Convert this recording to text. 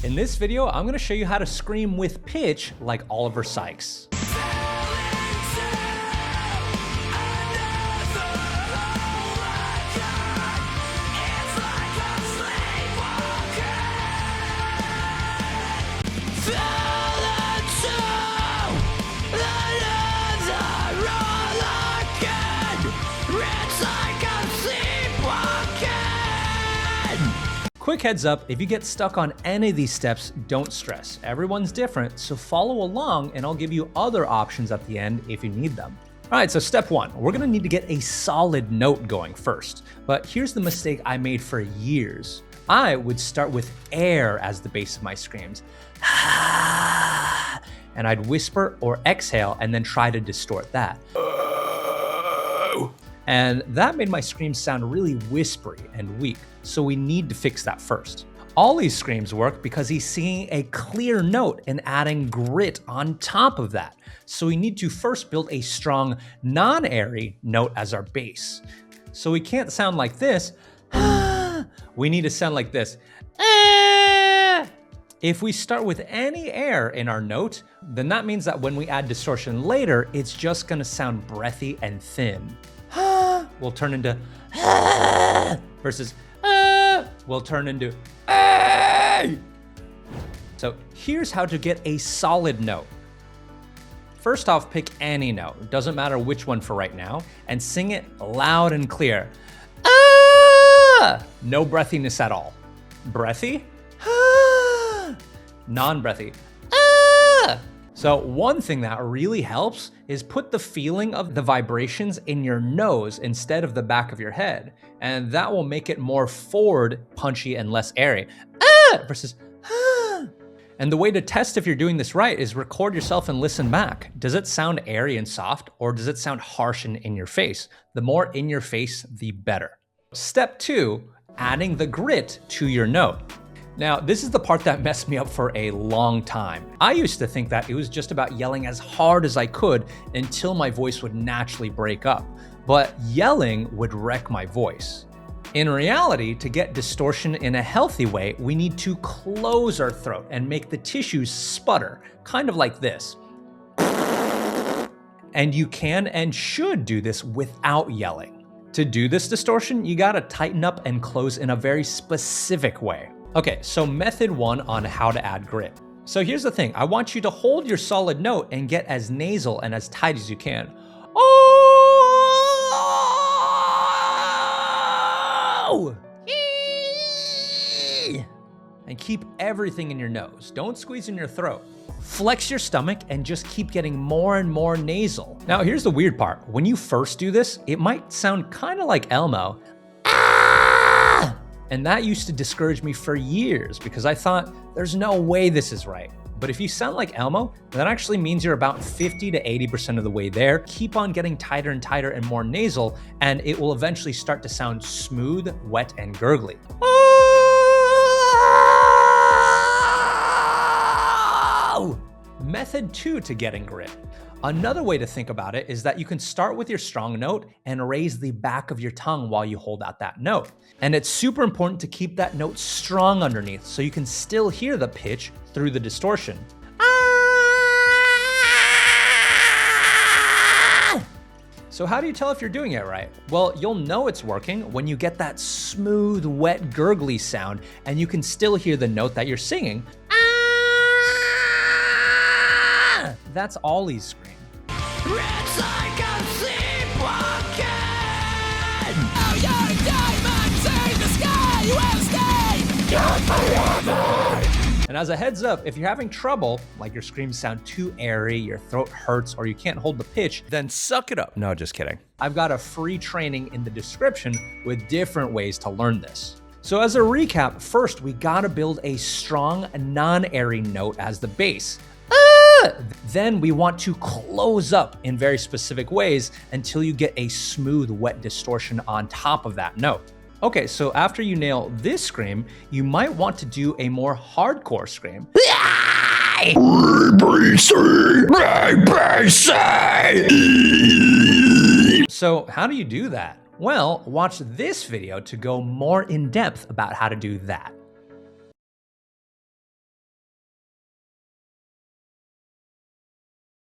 In this video, I'm gonna show you how to scream with pitch like Oliver Sykes. Quick heads up, if you get stuck on any of these steps, don't stress. Everyone's different, so follow along and I'll give you other options at the end if you need them. All right, so step one, we're gonna need to get a solid note going first. But here's the mistake I made for years. I would start with air as the base of my screams. And I'd whisper or exhale and then try to distort that. And that made my screams sound really whispery and weak, so we need to fix that first. Oli's screams work because he's singing a clear note and adding grit on top of that. So we need to first build a strong, non-airy note as our base. So we can't sound like this. We need to sound like this. If we start with any air in our note, then that means that when we add distortion later, it's just gonna sound breathy and thin. Will turn into versus will turn into So here's how to get a solid note. First off, pick any note, doesn't matter which one for right now, and sing it loud and clear. No breathiness at all. Breathy, non-breathy. So one thing that really helps is put the feeling of the vibrations in your nose instead of the back of your head. And that will make it more forward, punchy, and less airy. Versus And the way to test if you're doing this right is record yourself and listen back. Does it sound airy and soft, or does it sound harsh and in your face? The more in your face, the better. Step two, adding the grit to your note. Now, this is the part that messed me up for a long time. I used to think that it was just about yelling as hard as I could until my voice would naturally break up, but yelling would wreck my voice. In reality, to get distortion in a healthy way, we need to close our throat and make the tissues sputter, kind of like this. And you can and should do this without yelling. To do this distortion, you gotta tighten up and close in a very specific way. Okay, so method one on how to add grit. So here's the thing, I want you to hold your solid note and get as nasal and as tight as you can. Oh! And keep everything in your nose. Don't squeeze in your throat. Flex your stomach and just keep getting more and more nasal. Now here's the weird part. When you first do this, it might sound kind of like Elmo. And that used to discourage me for years because I thought, there's no way this is right. But if you sound like Elmo, that actually means you're about 50 to 80% of the way there. Keep on getting tighter and tighter and more nasal, and it will eventually start to sound smooth, wet, and gurgly. Oh! Method two to getting grit. Another way to think about it is that you can start with your strong note and raise the back of your tongue while you hold out that note. And it's super important to keep that note strong underneath so you can still hear the pitch through the distortion. So how do you tell if you're doing it right? Well, you'll know it's working when you get that smooth, wet, gurgly sound and you can still hear the note that you're singing. That's Oli's scream. It's like I'm sleepwalking. Oh, you're a diamond, see the sky, you will stay. You're forever. And as a heads up, if you're having trouble, like your screams sound too airy, your throat hurts, or you can't hold the pitch, then suck it up. No, just kidding. I've got a free training in the description with different ways to learn this. So as a recap, first we gotta build a strong, non-airy note as the base. Then we want to close up in very specific ways until you get a smooth, wet distortion on top of that note. Okay, so after you nail this scream, you might want to do a more hardcore scream. So how do you do that? Well, watch this video to go more in depth about how to do that.